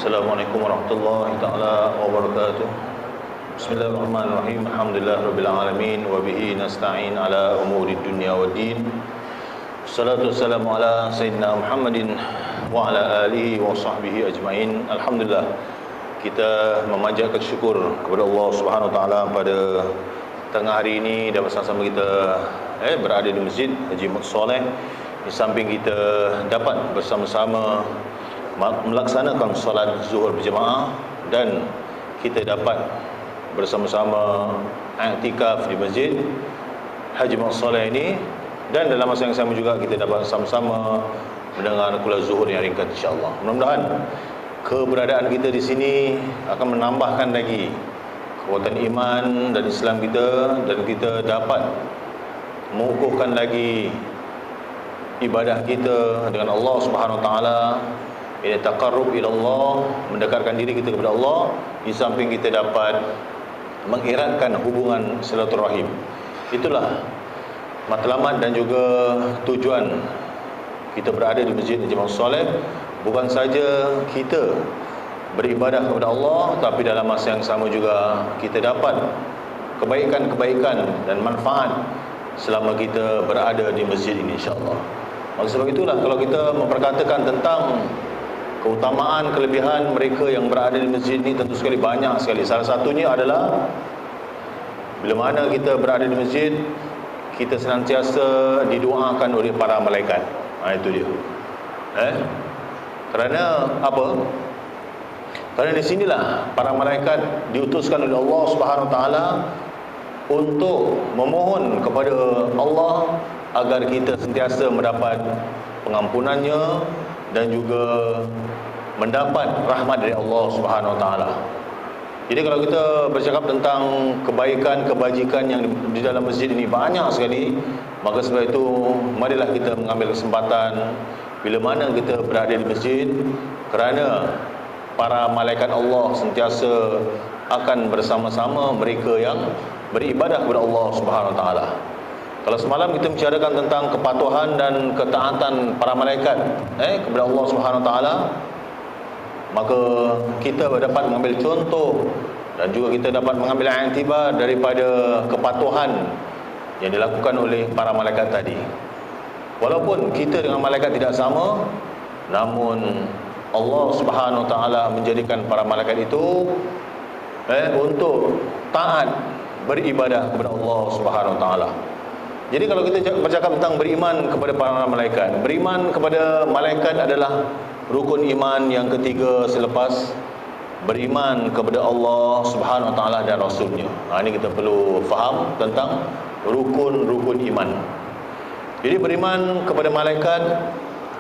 Assalamualaikum warahmatullahi taala wabarakatuh. Bismillahirrahmanirrahim. Alhamdulillahirabbil alamin wa bihi nasta'in ala umuri dunya waddin. Wassalatu wassalamu ala sayyidina Muhammadin wa ala alihi wa sahbihi ajmain. Alhamdulillah, kita memanjatkan syukur kepada Allah Subhanahu wa taala pada tengah hari ini dan bersama-sama kita berada di Masjid Haji Mut Soleh. Di samping kita dapat bersama-sama melaksanakan solat zuhur berjemaah dan kita dapat bersama-sama i'tikaf di Masjid Haji Mut Soleh ini, dan dalam masa yang sama juga kita dapat sama-sama mendengar kuliah zuhur yang ringkas insya-Allah. Mudah-mudahan keberadaan kita di sini akan menambahkan lagi kekuatan iman dan Islam kita, dan kita dapat mengukuhkan lagi ibadah kita dengan Allah Subhanahu wa taala. Ini taqarrub ila Allah, mendekatkan diri kita kepada Allah. Di samping kita dapat mengeratkan hubungan silaturahim. Itulah matlamat dan juga tujuan kita berada di Masjid Haji Mut Soleh. Bukan saja kita beribadah kepada Allah, tapi dalam masa yang sama juga kita dapat kebaikan-kebaikan dan manfaat selama kita berada di masjid ini insya-Allah. Maka sebab itulah kalau kita memperkatakan tentang keutamaan, kelebihan mereka yang berada di masjid ini, tentu sekali banyak sekali. Salah satunya adalah bila mana kita berada di masjid, kita senantiasa didoakan oleh para malaikat. Itu dia. Kerana apa? Kerana di sinilah para malaikat diutuskan oleh Allah Subhanahu wa taala untuk memohon kepada Allah agar kita sentiasa mendapat pengampunannya dan juga mendapat rahmat dari Allah Subhanahu wa taala. Jadi kalau kita bercakap tentang kebaikan, kebajikan yang di dalam masjid ini banyak sekali, maka sebab itu marilah kita mengambil kesempatan bila mana kita berada di masjid, kerana para malaikat Allah sentiasa akan bersama-sama mereka yang beribadah kepada Allah Subhanahu wa taala. Kalau semalam kita bicarakan tentang kepatuhan dan ketaatan para malaikat kepada Allah Subhanahu wa taala, maka kita dapat mengambil contoh dan juga kita dapat mengambil iktibar daripada kepatuhan yang dilakukan oleh para malaikat tadi. Walaupun kita dengan malaikat tidak sama, namun Allah Subhanahu wa taala menjadikan para malaikat itu untuk taat beribadah kepada Allah Subhanahu wa taala. Jadi kalau kita bercakap tentang beriman kepada para malaikat, beriman kepada malaikat adalah rukun iman yang ketiga selepas beriman kepada Allah Subhanahu wa taala dan Rasulnya. Ini kita perlu faham tentang rukun-rukun iman. Jadi beriman kepada malaikat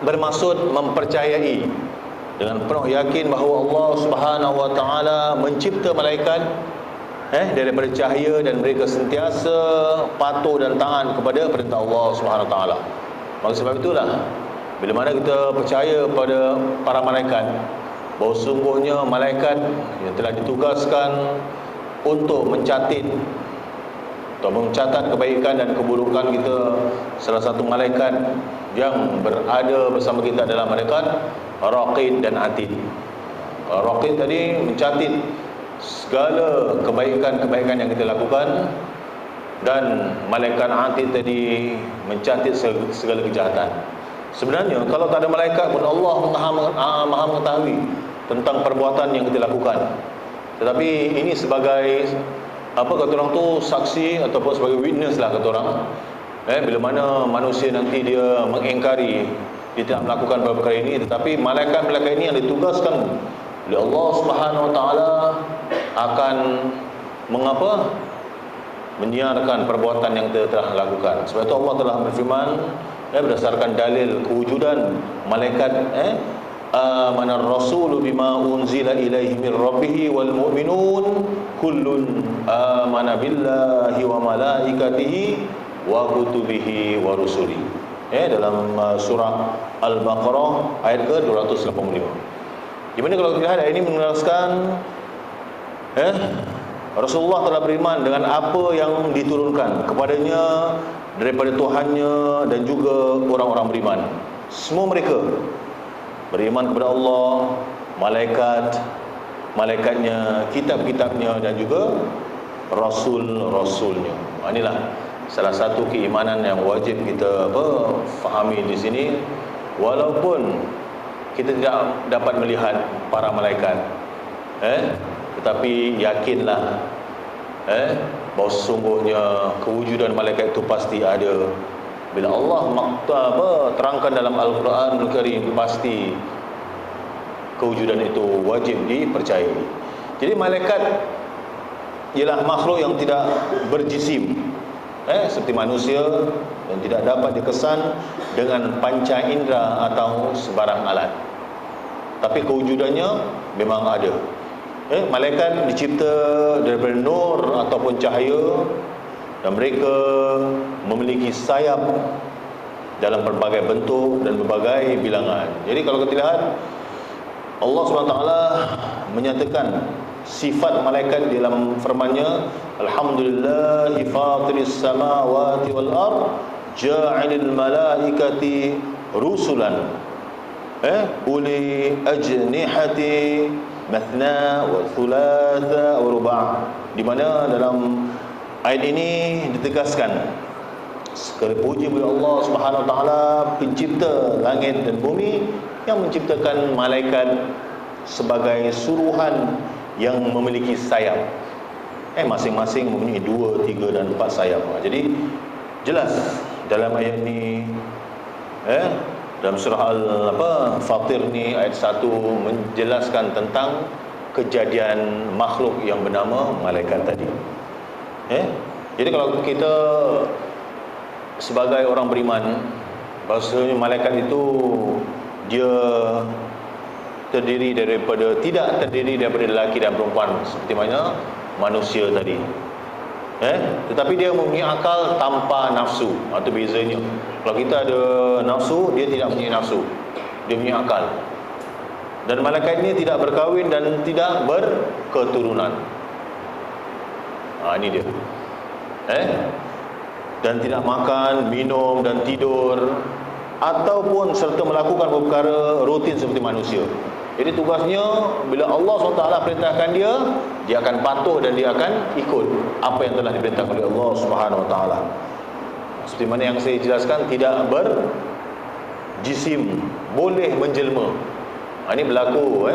bermaksud mempercayai dengan penuh yakin bahawa Allah Subhanahu wa taala mencipta malaikat daripada cahaya dan mereka sentiasa patuh dan taat kepada perintah Allah Subhanahu wa taala. Maka sebab itulah bila mana kita percaya pada para malaikat, bahawa sungguhnya malaikat yang telah ditugaskan untuk mencatat kebaikan dan keburukan kita. Salah satu malaikat yang berada bersama kita adalah malaikat Raqib dan Atid. Raqib tadi mencatat segala kebaikan-kebaikan yang kita lakukan, dan malaikat Atid tadi mencatat segala kejahatan. Sebenarnya kalau tak ada malaikat pun Allah maha mengetahui tentang perbuatan yang kita lakukan. Tetapi ini sebagai kata orang tu, saksi ataupun sebagai witness lah kata orang. Bila mana manusia nanti dia mengingkari, dia tidak melakukan perkara ini, tetapi malaikat-malaikat ini yang ditugaskan oleh Allah Subhanahu wa taala akan menyiarkan perbuatan yang kita telah lakukan. Sebab itu Allah telah berfirman berdasarkan dalil kewujudan malaikat, amana ar-rasulu bima unzila ilaihi min rabbih wal mu'minun kullun amana billahi wa malaikatihi wa kutubihi wa rusulihi. Dalam surah Al-Baqarah ayat ke-285. Di mana kalau kita lihat ayat ini menjelaskan Rasulullah telah beriman dengan apa yang diturunkan kepadanya daripada Tuhannya dan juga orang-orang beriman. Semua mereka beriman kepada Allah, malaikatnya, kitab-kitabnya, dan juga rasul-rasulnya. Inilah salah satu keimanan yang wajib kita fahami di sini. Walaupun kita tidak dapat melihat para malaikat, tetapi yakinlah bahawa sesungguhnya kewujudan malaikat itu pasti ada. Bila Allah terangkan dalam Al-Quranul Karim, pasti kewujudan itu wajib dipercayai. Jadi malaikat ialah makhluk yang tidak berjisim, seperti manusia, dan tidak dapat dikesan dengan panca indera atau sebarang alat. Tapi kewujudannya memang ada. Malaikat dicipta daripada nur ataupun cahaya, dan mereka memiliki sayap dalam berbagai bentuk dan berbagai bilangan. Jadi kalau kita lihat, Allah SWT menyatakan sifat malaikat dalam firman-Nya, Alhamdulillahi fatiris samawati wal ard, ja'ilil malaikati rusulan uli ajnihati mathna wa thulatha wa ruba'. Di mana dalam ayat ini ditegaskan segala puji bagi Allah Subhanahu wa taala, pencipta langit dan bumi, yang menciptakan malaikat sebagai suruhan yang memiliki sayap. Masing-masing mempunyai 2, 3 dan 4 sayap. Jadi jelas dalam ayat ini, dalam surah Fatir ni ayat 1 menjelaskan tentang kejadian makhluk yang bernama malaikat tadi. Jadi kalau kita sebagai orang beriman, bahasanya malaikat itu dia tidak terdiri daripada lelaki dan perempuan seperti mana manusia tadi. Tetapi dia mempunyai akal tanpa nafsu. Itu bezanya. Kalau kita ada nafsu, dia tidak mempunyai nafsu, dia mempunyai akal. Dan malaikat ini tidak berkahwin dan tidak berketurunan. Ini dia. Dan tidak makan, minum dan tidur, ataupun serta melakukan perkara rutin seperti manusia. Jadi tugasnya, bila Allah SWT perintahkan dia, dia akan patuh dan dia akan ikut apa yang telah diperintahkan oleh Allah SWT. Seperti mana yang saya jelaskan, tidak berjisim, boleh menjelma. Ini berlaku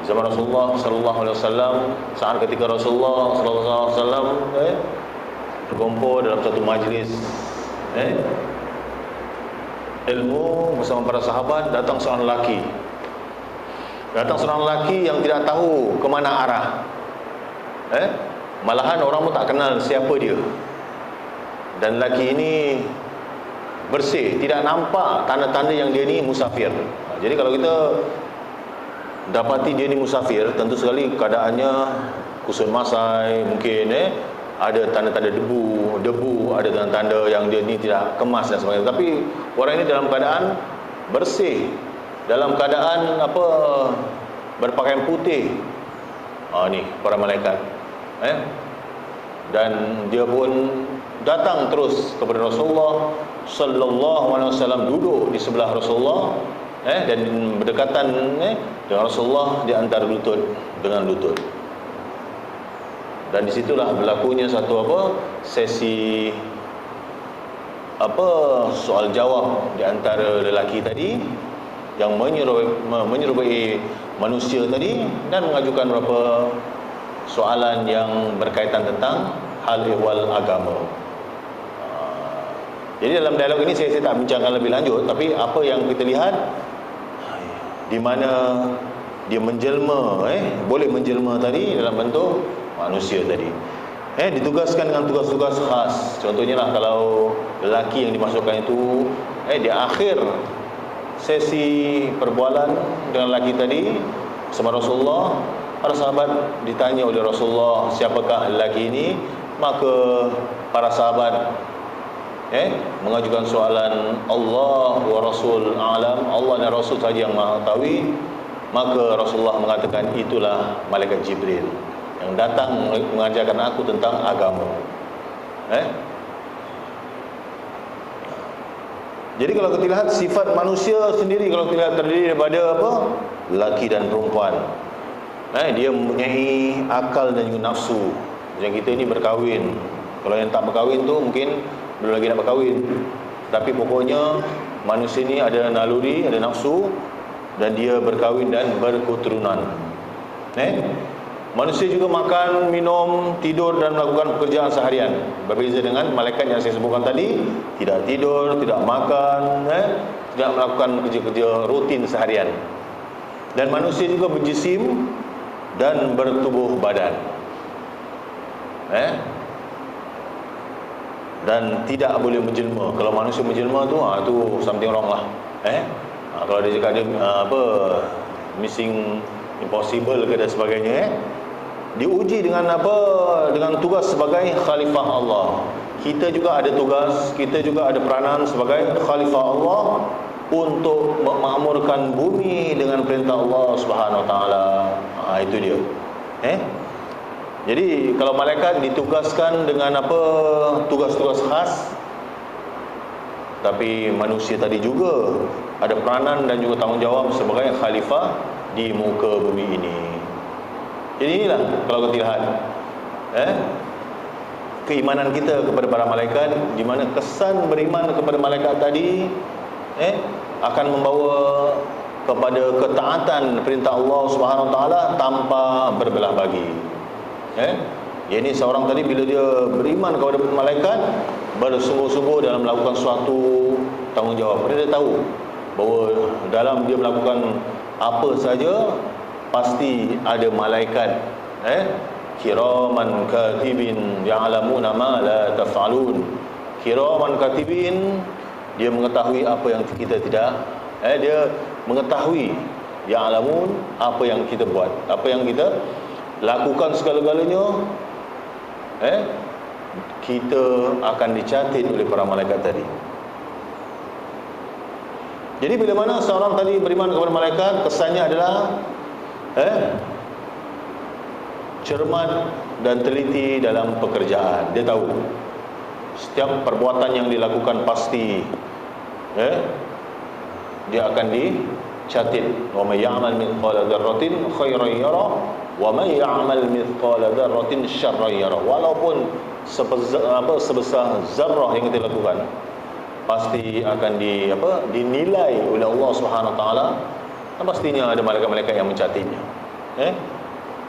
zaman Rasulullah SAW. Saat ketika Rasulullah SAW berkumpul dalam satu majlis ilmu bersama para sahabat, datang seorang lelaki yang tidak tahu ke mana arah. Malahan orang pun tak kenal siapa dia. Dan lelaki ini bersih, tidak nampak tanda-tanda yang dia ni musafir. Jadi kalau kita dapati dia ni musafir, tentu sekali keadaannya kusut masai, mungkin ada tanda-tanda debu, ada tanda-tanda yang dia ni tidak kemas dan sebagainya. Tapi orang ini dalam keadaan bersih, dalam keadaan berpakaian putih. Ni para malaikat. Dan dia pun datang terus kepada Rasulullah sallallahu alaihi wasallam, duduk di sebelah Rasulullah dan berdekatan dengan Rasulullah di antara lutut dengan lutut. Dan disitulah berlakunya satu sesi soal jawab di antara lelaki tadi yang menyerupai manusia tadi, dan mengajukan beberapa soalan yang berkaitan tentang hal ehwal agama. Jadi dalam dialog ini saya tak bincangkan lebih lanjut, tapi apa yang kita lihat, di mana dia menjelma, boleh menjelma tadi dalam bentuk manusia tadi. Ditugaskan dengan tugas-tugas khas. Contohnya lah, kalau lelaki yang dimasukkan itu di akhir sesi perbualan dengan lelaki tadi bersama Rasulullah, para sahabat ditanya oleh Rasulullah, siapakah lelaki ini? Maka para sahabat mengajukan soalan, Allah wa Rasul alam, Allah dan Rasul saja yang maha tahu. Maka Rasulullah mengatakan, itulah malaikat Jibril yang datang mengajarkan aku tentang agama. Jadi kalau kita lihat sifat manusia sendiri, kalau kita lihat terdiri daripada apa? Lelaki dan perempuan. Dia mempunyai akal dan juga nafsu. Macam kita ni berkahwin. Kalau yang tak berkahwin tu mungkin belum lagi nak berkahwin. Tapi pokoknya manusia ni ada naluri, ada nafsu, dan dia berkahwin dan berketurunan. Manusia juga makan, minum, tidur dan melakukan pekerjaan seharian. Berbeza dengan malaikat yang saya sebutkan tadi, tidak tidur, tidak makan, tidak melakukan kerja-kerja rutin seharian. Dan manusia juga berjisim dan bertubuh badan. Dan tidak boleh menjelma. Kalau manusia menjelma tu, tu something wrong lah. Kalau dia cakap dia missing impossible ke dan sebagainya, diuji dengan apa? Dengan tugas sebagai khalifah Allah. Kita juga ada tugas, kita juga ada peranan sebagai khalifah Allah untuk memakmurkan bumi dengan perintah Allah Subhanahu Wa Taala. Itu dia. Jadi kalau malaikat ditugaskan dengan apa? Tugas-tugas khas, tapi manusia tadi juga ada peranan dan juga tanggungjawab sebagai khalifah di muka bumi ini. Jadi inilah kalau kita lihat keimanan kita kepada para malaikat, di mana kesan beriman kepada malaikat tadi akan membawa kepada ketaatan perintah Allah Subhanahu Wa Taala tanpa berbelah bagi. Ini seorang tadi bila dia beriman kepada malaikat, bersungguh-sungguh dalam melakukan suatu tanggungjawab. Dia tahu bahawa dalam dia melakukan apa saja pasti ada malaikat kiraman katibin ya'lamuna ma la taf'alun. Kiraman katibin, dia mengetahui apa yang kita tidak, dia mengetahui ya'lamun apa yang kita buat, apa yang kita lakukan segala-galanya, kita akan dicatat oleh para malaikat tadi. Jadi bila mana seorang tadi beriman kepada malaikat, kesannya adalah cermat dan teliti dalam pekerjaan. Dia tahu setiap perbuatan yang dilakukan pasti dia akan dicatat. Wa may ya'mal mithqala dzarratin khairan yara wa may ya'mal mithqala dzarratin syarran yara. Walaupun sebesar zarrah yang kita lakukan, pasti akan dinilai oleh Allah Subhanahu Wa Taala, dan pastinya ada malaikat-malaikat yang mencatatnya.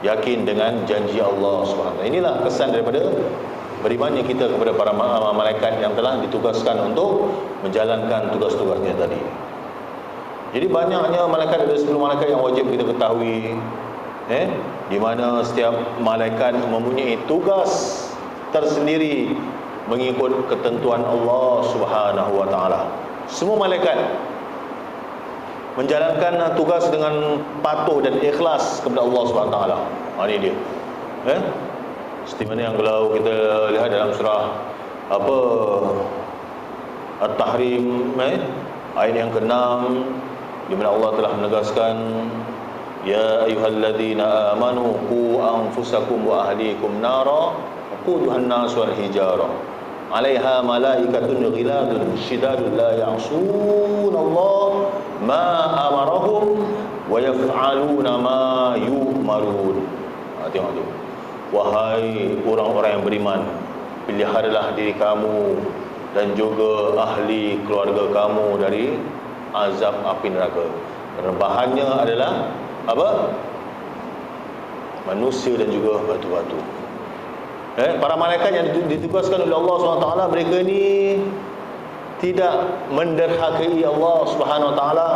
Yakin dengan janji Allah Subhanahu Wa Taala. Inilah kesan daripada berimannya kita kepada para malaikat yang telah ditugaskan untuk menjalankan tugas-tugasnya tadi. Jadi banyaknya malaikat, ada 10 malaikat yang wajib kita ketahui, di mana setiap malaikat mempunyai tugas tersendiri mengikut ketentuan Allah Subhanahu Wa Taala. Semua malaikat menjalankan tugas dengan patuh dan ikhlas kepada Allah Subhanahu Wa Taala. Ini dia. Seperti mana yang kalau kita lihat dalam surah At-Tahrim, ayat yang ke-6, di mana Allah telah menegaskan, ya ayyuhalladzina amanu qu anfusakum wa ahlikum nara waquduhan nas wal hijara 'alaiha malaikatun ghiladun shidadun la ya'sun Allah ma amarahum wa yaf'aluna ma yu'marun. Tengok tu. Wahai orang-orang yang beriman, peliharalah diri kamu dan juga ahli keluarga kamu dari azab api neraka. Bahannya adalah apa? Manusia dan juga batu-batu. Para malaikat yang ditugaskan oleh Allah SWT, mereka ni tidak menderhakai Allah Subhanahu Wa Taala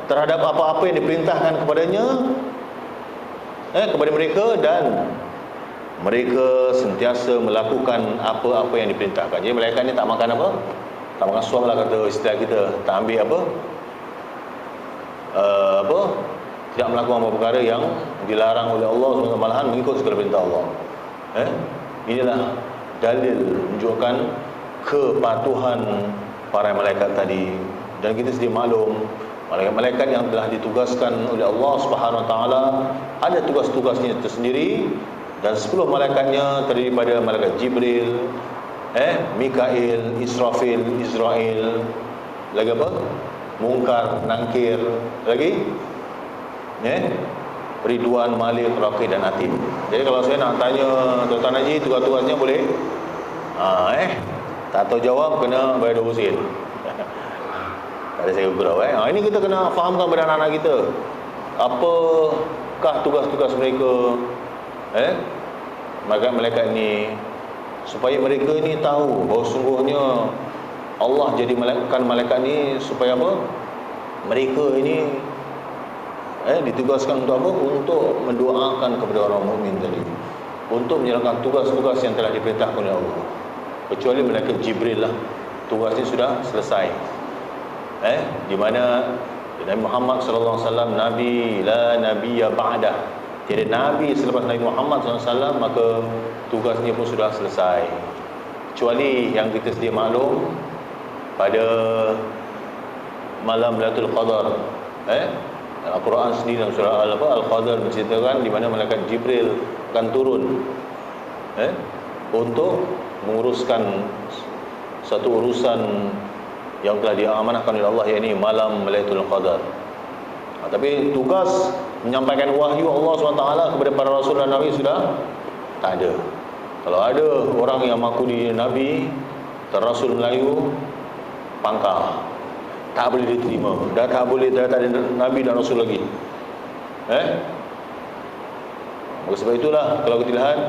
terhadap apa-apa yang diperintahkan kepadanya, kepada mereka, dan mereka sentiasa melakukan apa-apa yang diperintahkan. Jadi malaikat ni tak makan apa? Tak makan suam lah, kata istilah kita. Tak ambil tidak melakukan apa perkara yang dilarang oleh Allah, malahan mengikut segala perintah Allah. Inilah dalil menunjukkan kepatuhan para malaikat tadi. Dan kita sedia maklum, malaikat-malaikat yang telah ditugaskan oleh Allah Subhanahu Wa Taala ada tugas-tugasnya tersendiri, dan 10 malaikatnya terdiri pada malaikat Jibril, Mikail, Israfil, Israel, lagi apa? Munkar, Nangkir, lagi Ridwan, Malik, Raqib dan Atid. Jadi kalau saya nak tanya Tuan Haji tugas-tugasnya boleh tak tahu jawab kena bayar 20 sen. Ada saya gurau ini kita kena fahamkan pada anak-anak kita apakah tugas-tugas mereka malaikat ni, supaya mereka ni tahu bahawa sungguhnya Allah jadi malaikat ni supaya apa? Mereka ini ditugaskan untuk apa? Untuk mendoakan kepada orang mukmin tadi, untuk menjalankan tugas-tugas yang telah diperintahkan oleh Allah. Kecuali malaikat Jibril lah, tugasnya sudah selesai. Di mana Nabi Muhammad sallallahu alaihi wasallam nabi la nabiyya ba'da. Tiada nabi selepas Nabi Muhammad sallallahu alaihi wasallam, maka tugasnya pun sudah selesai. Kecuali yang kita sedia maklum pada malam Lailatul Qadar. Al-Quran sendiri dalam surah Al-Qadar menceritakan di mana malaikat Jibril akan turun untuk menguruskan satu urusan yang telah diamanahkan oleh Allah, yakni malam Lailatul Qadar. Tapi tugas menyampaikan wahyu Allah SWT kepada para rasul dan nabi sudah tak ada. Kalau ada orang yang mengaku diri nabi, rasul Melayu, pangkal, tak boleh diterima. Dah tak boleh, dah tak ada nabi dan rasul lagi. Maka sebab itulah kalau kita lihat,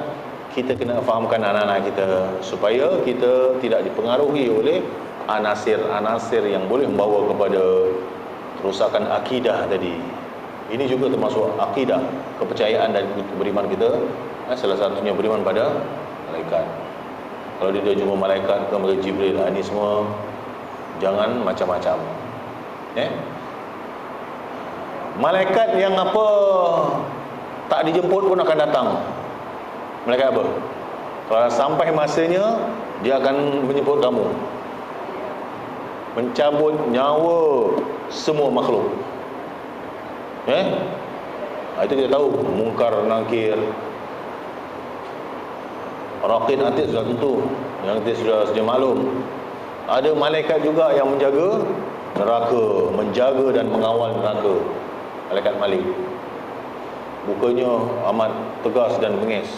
kita kena fahamkan anak-anak kita supaya kita tidak dipengaruhi oleh anasir-anasir yang boleh membawa kepada kerusakan akidah tadi. Ini juga termasuk akidah, kepercayaan dan beriman kita. Salah satunya beriman pada malaikat. Kalau dia jumpa malaikat ke malaikat Jibril, ini semua jangan macam-macam. Malaikat yang apa tak dijemput pun akan datang. Malaikat apa? Kalau sampai masanya, dia akan menjemput kamu, mencabut nyawa semua makhluk. Itu kita tahu. Munkar, Nakir, Raqib, Atid sudah tentu, yang kita sudah maklum. Ada malaikat juga yang menjaga neraka, menjaga dan mengawal neraka. Malaikat Malik, mukanya amat tegas dan bengis.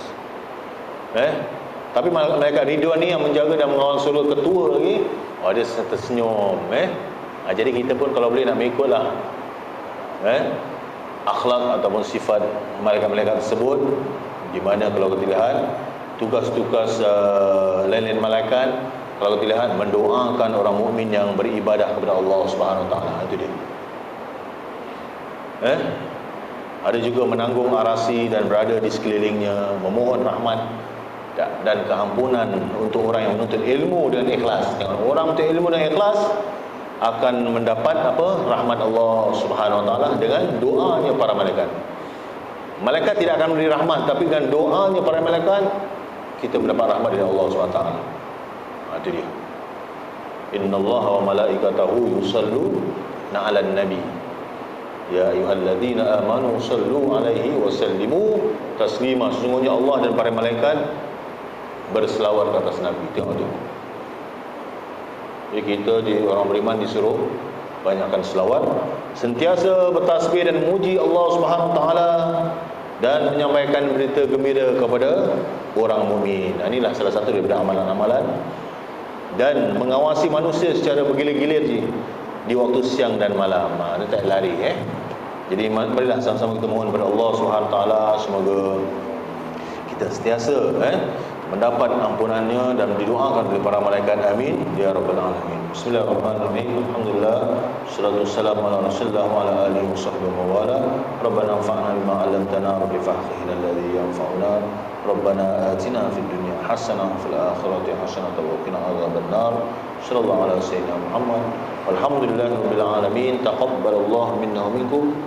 Tapi malaikat Ridwan ni yang menjaga dan mengawal surga, ketua lagi, dia tersenyum. Jadi kita pun kalau boleh nak mengikutlah akhlak ataupun sifat malaikat-malaikat tersebut. Di mana kalau kita lihat tugas-tugas lain-lain malaikat, kalau kita lihat mendoakan orang mukmin yang beribadah kepada Allah Subhanahu Wa Taala, itu dia. Ada juga menanggung arasi dan berada di sekelilingnya, memohon rahmat dan keampunan untuk orang yang menuntut ilmu dengan ikhlas. Orang menuntut ilmu dengan ikhlas akan mendapat rahmat Allah Subhanahu Wa Taala dengan doanya para malaikat. Malaikat tidak akan memberi rahmat, tapi dengan doanya para malaikat kita mendapat rahmat dari Allah Subhanahu Wa Taala. Itu dia. Innallaha wa malaikatahu yusalluna 'alan nabi. Ya ayyuhalladzina amanu sallu 'alaihi wa sallimu taslima. Sesungguhnya Allah dan para malaikat berselawat ke atas Nabi. Tengok tu. Jadi kita orang beriman disuruh banyakkan selawat, sentiasa bertasbih dan memuji Allah Subhanahu Wa Taala, dan menyampaikan berita gembira kepada orang mukmin. Inilah salah satu daripada amalan-amalan. Dan mengawasi manusia secara bergilir-gilir di waktu siang dan malam. Dia tak lari. Jadi marilah sama-sama kita mohon kepada Allah Subhanahu Wa Taala, semoga kita sentiasa mendapat ampunannya dan didoakan oleh para malaikat. Amin ya rabbal alamin. Bismillahirrahmanirrahim. Alhamdulillah, wassalatu wassalamu ala Rasulillah wa ala alihi washabbihi wa wala. Rabbana anfa'na bima 'allamtana wa bifaqihna alladhi yanfa'una. Rabbana atina fid dunya hasanah wa fil akhirati hasanah wa qina adzaban nar. Sallallahu ala sayyidina Muhammad. Walhamdulillahirabbil alamin. Taqabbalallahu minna wa minkum.